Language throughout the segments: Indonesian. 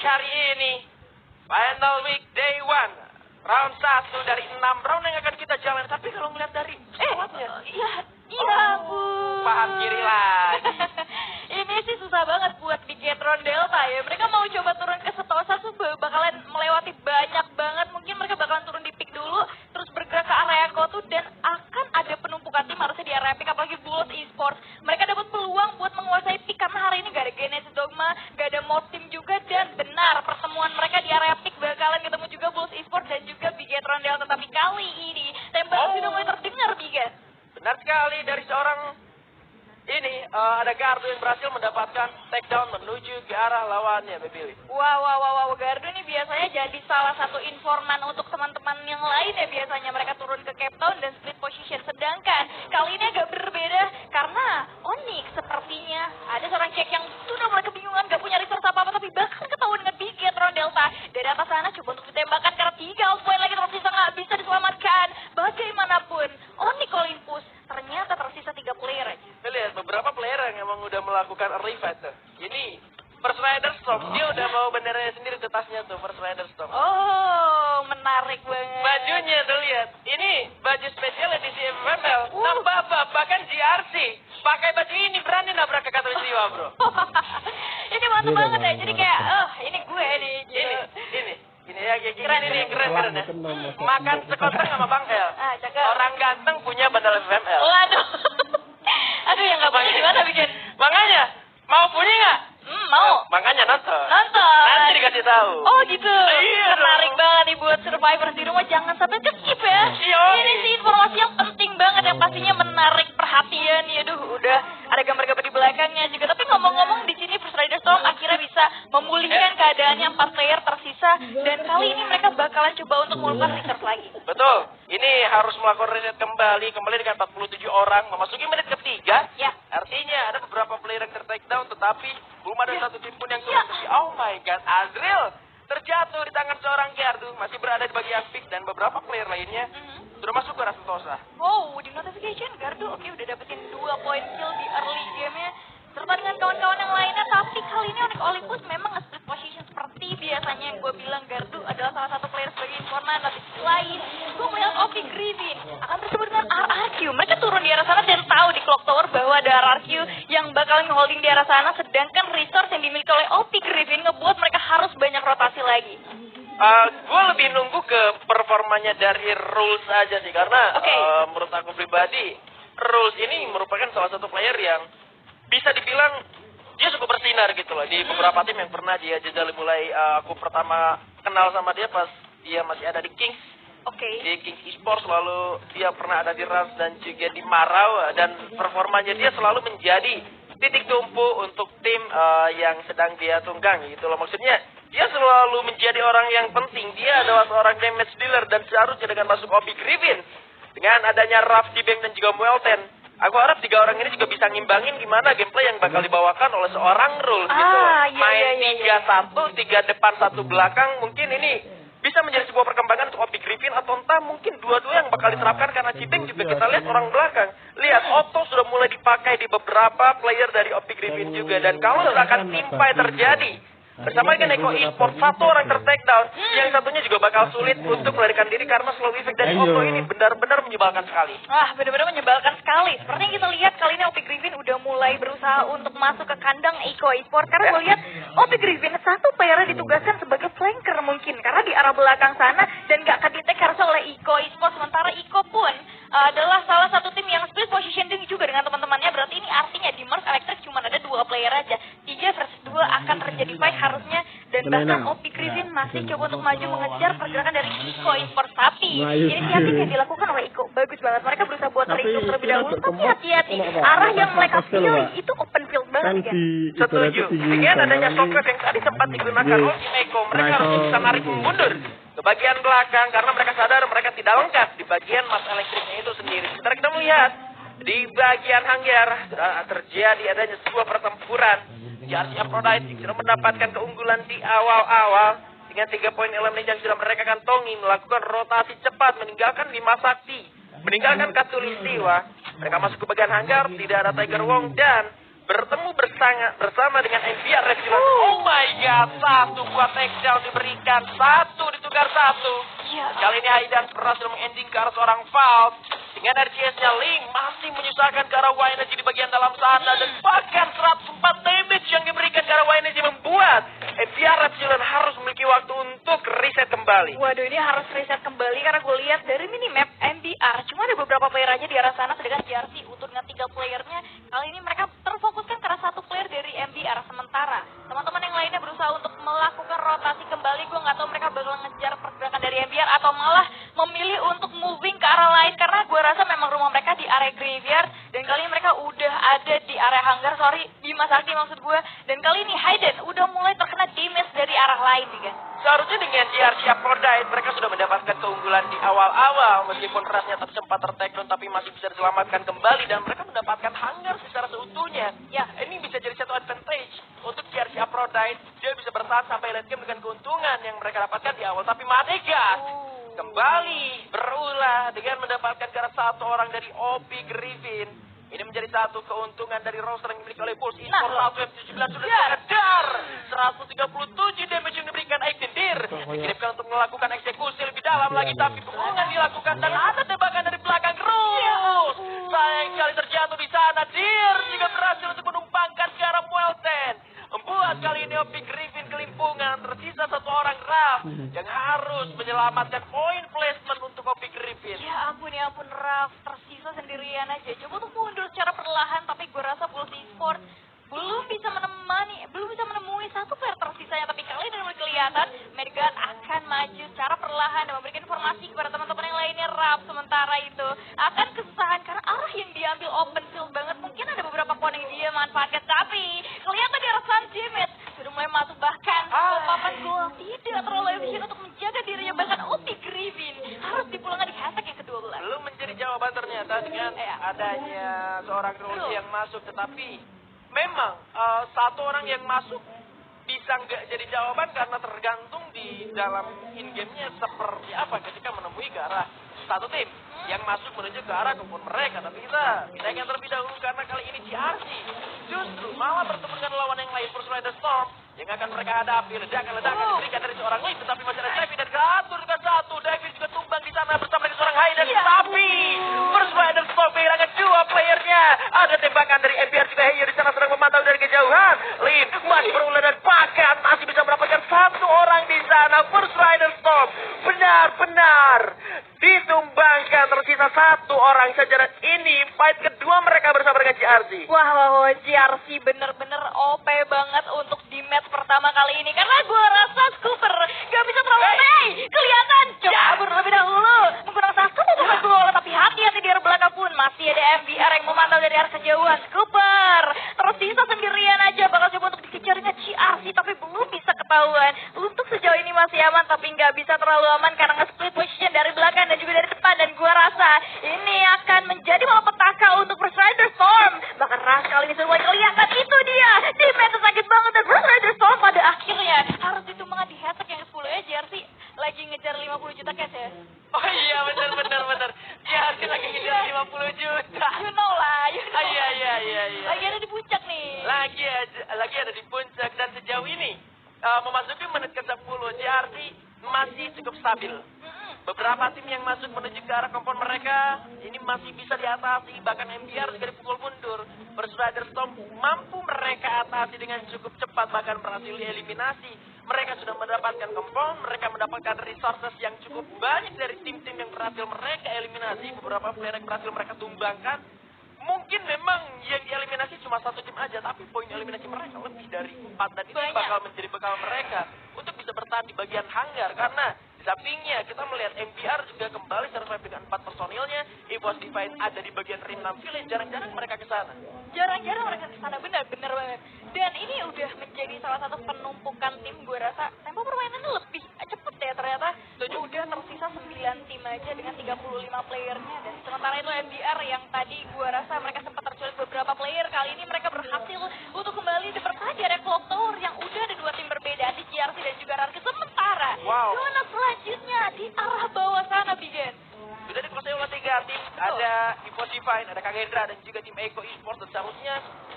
hari ini, Final Week Day 1. Round 1 dari 6 round yang akan kita jalan. Tapi kalau ngeliat dari squadnya, iya Bu. Pahan kiri lagi. Ini sih susah banget buat Bigetron Delta ya. Mereka mau coba turun ke Setosa tuh bakalan melewati banyak banget. Mungkin mereka bakalan turun di pick dulu, terus bergerak ke area Kotu, dan akan ada penumpukan tim harusnya di area pick, apalagi Bulls Esports. Mereka dapat peluang buat menguasai pick karena hari ini gak ada Genesis Dogma, gak ada Mob Team juga, dan benar pertemuan mereka di area pick bakalan ketemu juga Bulls Esports dan juga Bigetron Delta. Tapi kali ini tembakan sudah mulai terdengar, Biget. Benar sekali, dari seorang ini ada Gardu yang berhasil mendapatkan takedown menuju ke arah lawannya, Bebili. Wow, Gardu ini biasanya jadi salah satu informan untuk teman-teman yang lain ya. Biasanya mereka turun ke Cape Town dan split position. Sedangkan kali ini agak berbeda karena Onyx sepertinya ada seorang cek yang sudah mulai kebingungan, gak punya resource apa-apa, tapi bahkan ketahuan dengan Bigetron Delta. Dari atas sana coba untuk ditembakkan karena 3 poin lagi tersisa, gak bisa diselamatkan. Bagaimanapun, Onyx Olympus ternyata tersisa 3 player aja. Lihat beberapa player yang emang udah melakukan early fight tuh. Ini First Rider Storm, dia udah mau benderanya sendiri ke tasnya tuh, First Rider Storm. Oh, menarik banget. Bajunya tuh lihat, ini baju spesial edisi FML. Nambah bahkan GRC pakai baju ini berani nabrak ke Katowijiwa, bro. Ini mantap banget ya, jadi kayak, ini gue nih. Ini ya kayak gini nih, keren ya. Makan sekoteng sama Bang El. Cakep. Orang ganteng punya bandel FML. Waduh. Aduh, yang gak punya gimana bikin? Makanya, mau punya nggak? Mau. Makanya nonton. Nonton. Nanti dikasih tahu. Oh gitu. Iya, menarik dong. banget nih buat survivor di rumah, jangan sampai skip ya. Iya. Ini sih informasi yang penting banget yang pastinya menarik perhatian ya. Udah ada gambar-gambar di belakangnya juga. Tapi ngomong-ngomong di sini First Rider Storm akhirnya bisa memulihkan keadaannya 4 player tersisa, dan kali ini mereka bakalan coba untuk melakukan research lagi. Betul. Ini harus melakukan riset kembali dengan 47 orang memasuki menit ketiga. Ya. Artinya ada beberapa player yang ter-take down, tetapi belum ada satu tim pun yang turun. Oh my god, Azril terjatuh di tangan seorang Gardu, masih berada di bagian pick, dan beberapa player lainnya sudah masuk ke Rasentosa. Oh, di notification Gardu oke udah dapetin 2 poin kill di early game-nya serta dengan kawan-kawan yang lainnya. Tapi kali ini Onyx Olympus memang nge-split position seperti biasanya yang gue bilang. Gardu adalah salah satu player sebagai informan, tapi sisi lain gue melihat Opie Griffin akan bersebut dengan RRQ. Mereka turun di arah sana dan tahu di clock tower bahwa ada RRQ yang bakal nge-holding di arah sana, sedangkan resource yang dimiliki oleh Opie Griffin ngebuat mereka harus banyak rotasi lagi. Gue lebih nunggu ke performanya dari Rules aja sih, karena menurut aku pribadi Rules ini merupakan salah satu player yang bisa dibilang dia cukup bersinar gitu loh di beberapa tim yang pernah dia jajal. Mulai aku pertama kenal sama dia pas dia masih ada di Kings. Di Kings Esports, lalu dia pernah ada di Rans dan juga di Marau, dan performanya dia selalu menjadi titik tumpu untuk tim yang sedang dia tunggang gitu loh. Maksudnya dia selalu menjadi orang yang penting. Dia adalah seorang damage dealer, dan seharusnya dengan masuk Opie Griffin, dengan adanya Raf, Dibeng, dan juga Muelten, aku harap 3 orang ini juga bisa ngimbangin gimana gameplay yang bakal dibawakan oleh seorang Rules gitu. Main 3-1, 3 depan 1 belakang, mungkin ini bisa menjadi sebuah perkembangan untuk Opie Griffin, atau entah mungkin dua-dua yang bakal diterapkan, karena Cipeng juga kita lihat orang belakang. Lihat, Otto sudah mulai dipakai di beberapa player dari Opie Griffin juga, dan kalau akan team fight terjadi bersama dengan Eko Esports, 1 orang ter-take down, yang satunya juga bakal sulit untuk melarikan diri karena slow effect dari Otto ini benar-benar menyebalkan sekali. Benar-benar menyebalkan sekali. Seperti yang kita lihat kali ini Opie Griffin udah mulai berusaha untuk masuk ke kandang Eko Esports, karena gue lihat Opie Griffin satu player ditugaskan sebagai flanker mungkin karena di arah belakang sana dan gak kedetek harusnya oleh Eko Esports. Sementara Eko pun adalah salah satu tim yang split positioning juga dengan teman-temannya. Berarti ini artinya di Mars Electric cuma ada 2 player aja. 3 versus 2 akan terjadi fight harusnya, dan bahkan Opie Griffin masih coba untuk maju mengejar pergerakan dari Eko Esports. Tapi inisiatif yang dilakukan oleh Eko bagus banget. Mereka berusaha buat tarik terlebih dahulu, tapi hati-hati, arah yang mereka pilih itu open field banget kan. Setuju. Dengan adanya shockwave yang tadi sempat digunakan oleh Eko, mereka harus bisa narik mundur ke bagian belakang karena mereka sadar mereka tidak lengkap di bagian Mars Elektriknya itu sendiri. Sebentar kita melihat di bagian hangar terjadi adanya sebuah pertempuran. Jarsi Aphrodite sudah mendapatkan keunggulan di awal-awal dengan 3 poin elemen yang sudah mereka kantongi, melakukan rotasi cepat, meninggalkan 5 sakti, meninggalkan Katulistiwa. Mereka masuk ke bagian hangar, tidak ada Tiger Wong, dan bertemu bersama dengan NBR Resilient. Oh my god, satu buat takedown diberikan, satu ditukar satu. Kali ini Haidan berhasil mengending ke arah seorang Valve. Dengan RCS-nya Link masih menyusahkan ke arah YNG di bagian dalam sana. Dan bahkan 104 damage yang diberikan ke arah YNG membuat NBR Resilient harus memiliki waktu untuk reset kembali. Waduh, ini harus reset kembali karena gue lihat dari minimap NBR cuma ada beberapa player aja di arah sana, sedangkan JRC untuk dengan 3 playernya. Kali ini mereka terfokuskan karena 1 player dari NBR, sementara teman-teman yang lainnya berusaha untuk melakukan rotasi kembali. Gue nggak tahu mereka bakal ngejar pergerakan dari NBR atau malah memilih untuk moving ke arah lain, karena gue rasa memang rumah mereka di area graveyard dan kali ini mereka udah ada di area hangar, di Masakti maksud gue. Dan kali ini Hayden udah mulai terkena damage dari arah lain nih guys. Seharusnya dengan JRC Aphrodite mereka sudah mendapatkan keunggulan di awal-awal, meskipun rasnya tak sempat tertakedown tapi masih bisa diselamatkan kembali dan mereka mendapatkan hangar secara seutuhnya. Ya, ini bisa jadi satu advantage untuk JRC Aphrodite. Dia bisa bertahan sampai late game dengan keuntungan yang mereka dapatkan di awal. Tapi Madegas kembali berulah dengan mendapatkan cara satu orang dari OP Griffin. Ini menjadi satu keuntungan dari roster yang dimiliki oleh Bulls. Impor 1 F17 sudah dikejar. 137 damage yang diberikan Aikendir. Dikirimkan untuk melakukan eksekusi lebih dalam lagi. Tapi pukulan dilakukan dan ada tembakan dari belakang Cruz. Sayang sekali terjatuh di sana. Dir juga berhasil untuk menumpangkan ke arah Muelten. Membuat kali ini OP Griffin kelimpungan. Tersisa 1 orang Raf yang harus menyelamatkan poin placement untuk OP Griffin. Ya ampun Raf, tersisa sendirian aja. Coba untuk mundur secara perlahan, tapi gue rasa Bulls Esports belum bisa menemui 1 player tersisanya. Tapi kali ini kelihatan Medgat akan maju secara perlahan dan memberikan informasi kepada teman-teman yang lainnya. Raf sementara itu akan kesusahan karena arah yang diambil open field banget. Mungkin ada beberapa poin yang dia manfaatkan, tapi kelihatan di arah Sun Jimet sudah mulai masuk, bahkan papan gol tidak terlalu efisien untuk menjaga dirinya. Bahkan OP Griffin harus dipulangkan di hashtag yang ke-12. Belum menjadi jawaban ternyata dengan adanya seorang Rose yang masuk, tetapi memang 1 orang yang masuk bisa nggak jadi jawaban karena tergantung di dalam in-game-nya seperti apa ketika menemui ke arah satu tim yang masuk menuju ke arah kumpul mereka. Tapi kita ingin terlebih dahulu karena kali ini JRC justru malah bertemu dengan lawan yang lain, First Rider Storm, yang akan mereka hadapi. Ledakan diberikan dari seorang Link, tetapi masih ada David dan satu dengan satu. David juga tumbang di sana bersama dengan seorang Hayden. Tapi First Rider Storm kehilangan 2 playernya. Ada tembakan dari MPR juga. Heyo di sana sedang memantau dari kejauhan. Link masih berulang dan bahkan masih bisa mendapatkan 1 orang di sana. First Rider Storm benar-benar ditumbangkan, tersisa 1 orang saja. Dan ini fight kedua mereka bersama dengan JRC. Wah, JRC bener-bener OP banget untuk di match pertama kali ini, karena gue rasa Scooper gak bisa terlalu kelihatan. Coba terlebih dahulu menggunakan satu untuk gol, tapi hati-hati di arah belakang pun masih ada MBR yang memantau dari arah kejauhan. Scooper tersisa sendirian aja, bakal coba untuk dikejar dengan JRC tapi belum bisa ketahuan. Untuk sejauh ini masih aman, tapi nggak bisa terlalu aman karena nge-split position dari belakang dan juga dari depan. Dan gue rasa ini akan menjadi malapetaka untuk First Rider Storm. Bahkan Ras kali ini sudah mulai kelihatan, itu dia di match sakit banget. Dan First Rider Storm pada akhirnya harus ditumbangkan di hashtag yang ke-10 ya. JRC lagi ngejar 50 juta cash ya. Oh iya, benar. JRC lagi ngejar 50 juta. You know lah. Iya. Lagi ada di puncak nih. Lagi ada di puncak, dan sejauh ini memasuki menit ke-10 JRC masih cukup stabil. Beberapa tim yang masuk menuju ke arah kompon mereka ini masih bisa diatasi, bahkan MBR juga dipukul mundur. First Rider Storm mampu mereka atasi dengan cukup cepat, bahkan berhasil dieliminasi. Mereka sudah mendapatkan kompon, mereka mendapatkan resources yang cukup banyak dari tim-tim yang berhasil mereka eliminasi. Beberapa player yang berhasil mereka tumbangkan. Mungkin memang yang dieliminasi cuma 1 tim aja, tapi poin eliminasi mereka lebih dari 4, dan ini bakal menjadi bekal mereka untuk bisa bertahan di bagian hangar. Karena di sampingnya kita melihat MBR juga kembali survive dengan 4 personilnya. EVOS Divine ada di bagian Rim 6 Village, jarang-jarang mereka ke sana. Jarang-jarang mereka ke sana, benar banget. Dan ini udah menjadi salah satu penumpukan tim. Gue rasa tempo permainannya lebih cepet ya ternyata. Udah tersisa 9 tim aja dengan 35 playernya. Dan sementara itu MBR yang tadi gue rasa mereka sempat terculik beberapa player, kali ini mereka berhasil untuk kembali bertahan di area Clock Tower yang udah ada 2 tim berbeda, di JRC dan juga Rarki. Sementara zona selanjutnya di arah bawah sana, Bigen sudah dikuasai oleh 3 tim. ada Evo Divine, ada Kagendra, dan juga tim Eco Esports. Dan seharusnya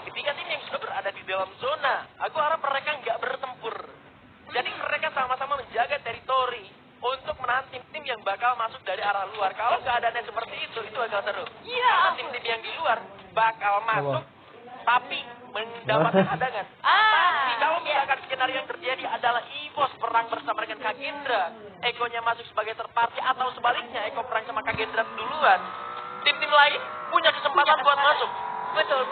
ketiga tim yang sudah berada di dalam zona, aku harap mereka nggak bertempur. Jadi mereka sama-sama menjaga teritori untuk menahan tim-tim yang bakal masuk dari arah luar. Kalau keadaannya seperti itu agak seru. Karena tim-tim yang di luar bakal masuk, tapi mendapatkan hadangan. Tapi kalau misalkan skenario yang terjadi adalah EVOS perang bersama dengan Kagendra, Eko-nya masuk sebagai third party, atau sebaliknya Eko perang sama Kagendra duluan, tim-tim lain punya kesempatan buat masuk. Betul.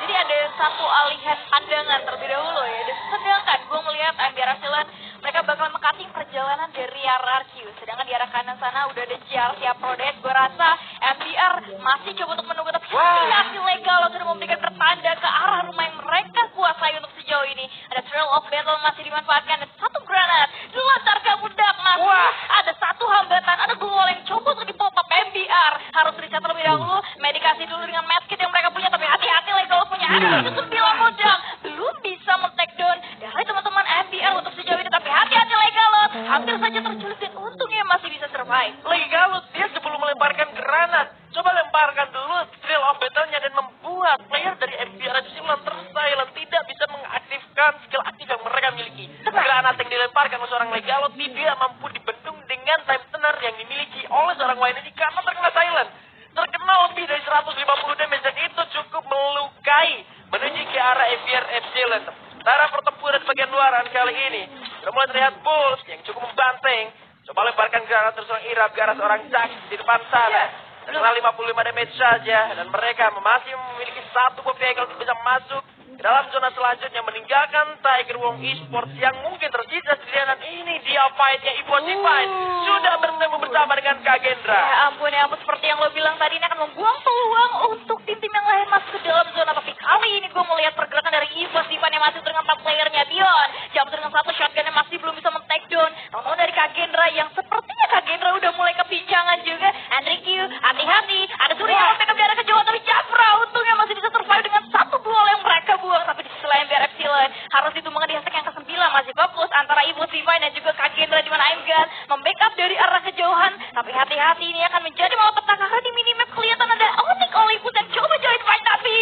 Jadi ada satu alihan pandangan terlebih dahulu ya. Dan sedangkan gue melihat MBR Arsilan mereka bakal mengcutting perjalanan dari RRQ. Sedangkan di arah kanan sana udah ada JRC Aprodet. Gue rasa MBR masih coba untuk menunggu, tapi hati legal sudah memberikan pertanda ke arah rumah yang mereka kuasai untuk sejauh ini. Ada Trail of Battle masih dimanfaatkan, ada satu granat dilontarkan budak masih. Ada satu hambatan, ada gol yang coba untuk di-pop up. MBR harus riset terlebih dahulu, medikasi dulu dengan medkit yang mereka punya, tapi hati-hati legal punya ada 9 modal belum bisa men-take down dari teman-teman MBR untuk sejauh ini, tapi hati-hati legal hampir saja terculik dan untungnya masih bisa survive. Legal dia sebelum melemparkan granat, coba lemparkan dulu Trail of Battle-nya dan membuat player dari MBR Arsilan tersilent, tidak bisa mengaktifkan skill aktif yang mereka miliki. Granat yang dilemparkan oleh seorang Legalot tidak mampu dibendung dengan time turner yang dimiliki oleh seorang YNG karena terkena silent. Terkena lebih dari 150 damage dan itu cukup melukai menuju ke arah MBR Arsilan. Sementara pertempuran bagian luaran kali ini sudah mulai terlihat Bulls yang cukup membanting. Coba lemparkan granat terus seorang Irab ke arah seorang Jax di depan sana. Terkena 55 damage saja dan mereka masih memiliki satu buah vehicle untuk bisa masuk ke dalam zona selanjutnya, meninggalkan Tiger Wong Esports yang mungkin tersisa sendirian. Dan ini dia fight-nya Evo Divine sudah bertemu bersama dengan Kagendra. Ya ampun, seperti yang lo bilang tadi, ini akan membuang peluang untuk tim-tim yang lain masuk ke dalam zona. Tapi kali ini gue melihat pergerakan dari Evo Divine yang masih dengan 4 playernya. Dion jump dengan satu shotgun yang masih belum bisa men-take down. Teman-teman dari Kagendra yang sepertinya Kagendra udah mulai kepincangan juga. Enrique, hati-hati, ada Surya yang backup di arah kejauhan, tapi Jafra untungnya masih bisa survive dengan satu gol yang mereka buang. Tapi di sisi lain MBR Arsilan harus ditumbangkan di hashtag yang ke-9, masih fokus antara Evo Divine dan juga Kagendra, di mana Aimgan membackup dari arah kejauhan. Tapi hati-hati, ini akan menjadi malapetaka karena di minimap kelihatan ada Onyx Olympus yang coba join fight, tapi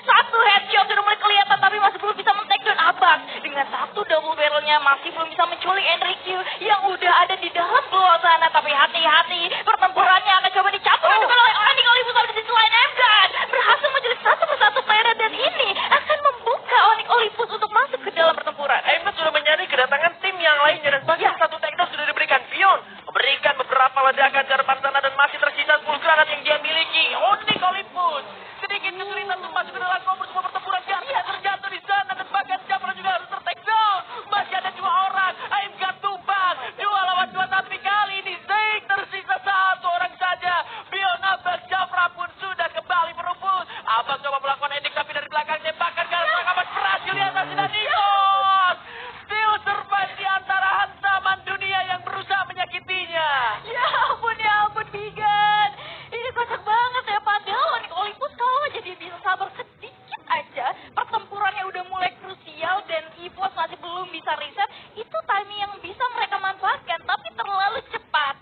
satu headshot sudah mulai kelihatan tapi masih belum bisa men-take down Abak. Dengan satu double barrelnya masih belum bisa menculik Enrique yang udah ada di dalam gol sana. Tapi hati-hati, pertempurannya akan coba dicampur oleh Onyx Olympus. Tapi di sisi lain Aimgan berhasil menjadi satu persatu player dan ini akan membuka Onyx Olympus untuk masuk ke dalam pertempuran. Aimgan sudah menyadari kedatangan tim yang lainnya dan bahkan satu takedown sudah diberikan. Pion memberikan beberapa ledakan di depan sana dan masih tersisa 10 granat yang dia miliki. Onyx Olympus sedikit kesulitan untuk masuk ke dalam kompor semua pertempuran. Dia terjatuh di sana dan bahkan Jafra juga harus ter-takedown. Masih ada 2 orang. Aimgan tumbang 2 lawan 2, tapi kali ini Zeke tersisa 1 orang saja. Pion, Abak, Jafra pun sudah kembali merumput. Abak coba melakukan ending tapi dari belakang tembakan garis Abak berhasil di atas dan Nikos still survive di antara hantaman dunia yang berusaha menyakitinya. Ya ampun Bigan, ini kocak banget ya. Padahal Onyx Olympus kalau aja dia bisa sabar sedikit aja, pertempurannya udah mulai krusial dan EVOS masih belum bisa reset. Itu timing yang bisa mereka manfaatkan, tapi terlalu cepat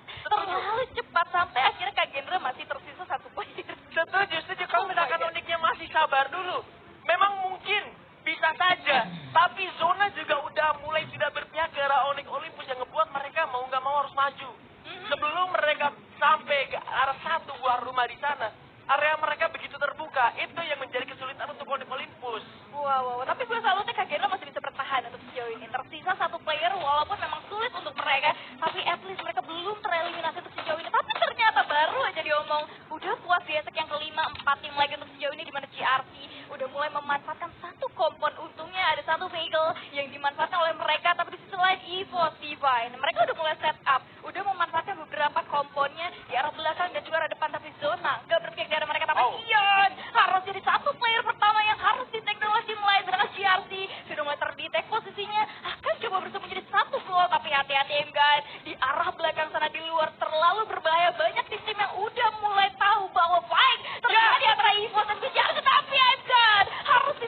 sampai akhirnya Kagendra masih tersisa 1 poin. Setuju. Kalau misalkan Onyxnya masih sabar dulu, memang mungkin bisa saja, tapi zona juga udah mulai tidak berpihak ke arah Onyx Olympus yang ngebuat mereka mau nggak mau harus maju. Sebelum mereka sampai ke arah satu buah rumah di sana, area mereka begitu terbuka, itu yang menjadi kesulitan untuk Onyx Olympus. Wow, tapi gue salutnya Kagendra masih bisa bertahan untuk sejauh ini. Tersisa 1 player walaupun memang sulit untuk mereka, tapi at least mereka belum tereliminasi untuk sejauh ini. Tapi ternyata baru aja diomong, udah puas di hashtag yang ke-5, 4 tim lagi untuk sejauh ini, di mana GRC udah mulai memanfaatkan satu kompon. Untungnya ada satu vehicle yang dimanfaatkan oleh mereka, tapi di sisi lain Evo Divine mereka udah mulai set up, udah memanfaatkan beberapa komponnya di arah belakang dan juga arah depan, tapi zona gak berpihak dari mereka. Tapi Ion harus jadi satu player pertama yang harus di-take down oleh tim lain, sedangkan GRC sudah mulai terdetek posisinya, akan coba bersama jadi 1 gol. Tapi hati-hati Aimgan, di arah belakang sana di luar terlalu berbahaya. Banyak tim yang udah mulai tahu bahwa fight terjadi antara Evo dan GRC, tapi Aimgan harus di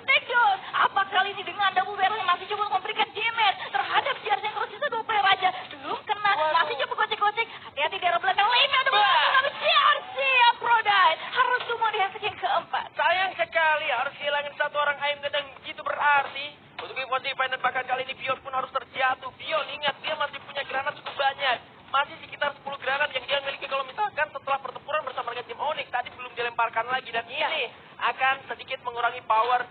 satu orang ayam gedang begitu berarti untuk EVOS Divine dan bahkan kali ini Bion pun harus terjatuh. Bion ingat dia masih punya granat cukup banyak. Masih sekitar 10 granat yang dia miliki kalau misalkan setelah pertempuran bersama dengan tim Onyx tadi belum dilemparkan lagi dan ini akan sedikit mengurangi power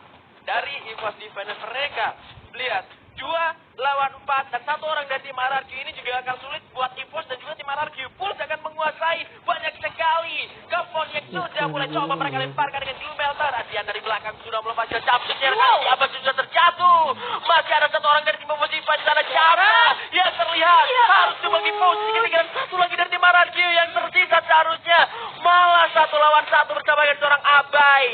dari EVOS Divine mereka. Lihat, 2 lawan 4 dan 1 orang dari tim RRQ ini juga akan sulit buat EVOS dan juga tim RRQ. Pulse akan menguasai banyak sekali. Kepon yang sudah mulai coba mereka lemparkan dengan Glue Melter. Adian dari belakang sudah melepaskan jumpsuitnya. Abas sudah terjatuh. Masih ada 1 orang dari tim EVOS Divine di sana. Cara yang terlihat harus dibagi posisi ketinggalan 1 lagi dari tim RRQ yang tersisa seharusnya malah 1 lawan 1 bersama dengan seorang Abai.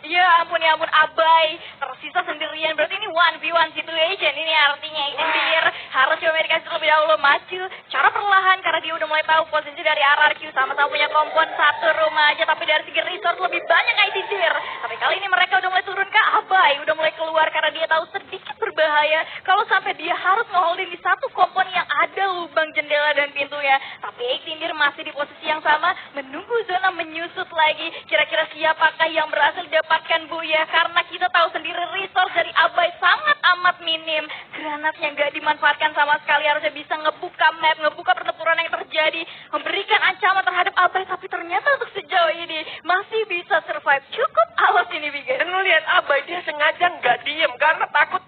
Ya ampun Abai tersisa sendirian, berarti ini 1v1 situation. Ini artinya Extender harus coba dikasih terlebih dahulu maju cara perlahan karena dia udah mulai tahu posisi dari RRQ. Sama-sama punya kompon 1 rumah aja, tapi dari segi resource lebih banyak Extender. Tapi kali ini mereka udah mulai turun ke Abai, udah mulai keluar karena dia tahu sedikit berbahaya kalau sampai dia harus ngeholding di satu kompon yang ada lubang jendela dan pintunya. Tapi Extender masih di posisi yang sama, menunggu zona menyusut lagi. Kira-kira siapakah yang berhasil dapatkan Buya, karena kita tahu sendiri resource dari Abai sangat amat minim. Granatnya nggak dimanfaatkan sama sekali, harusnya bisa ngebuka map, ngebuka pertempuran yang terjadi, memberikan ancaman terhadap Abai, tapi ternyata untuk sejauh ini masih bisa survive. Cukup awas ini Biga. Dan lu lihat Abai dia sengaja nggak diem karena takut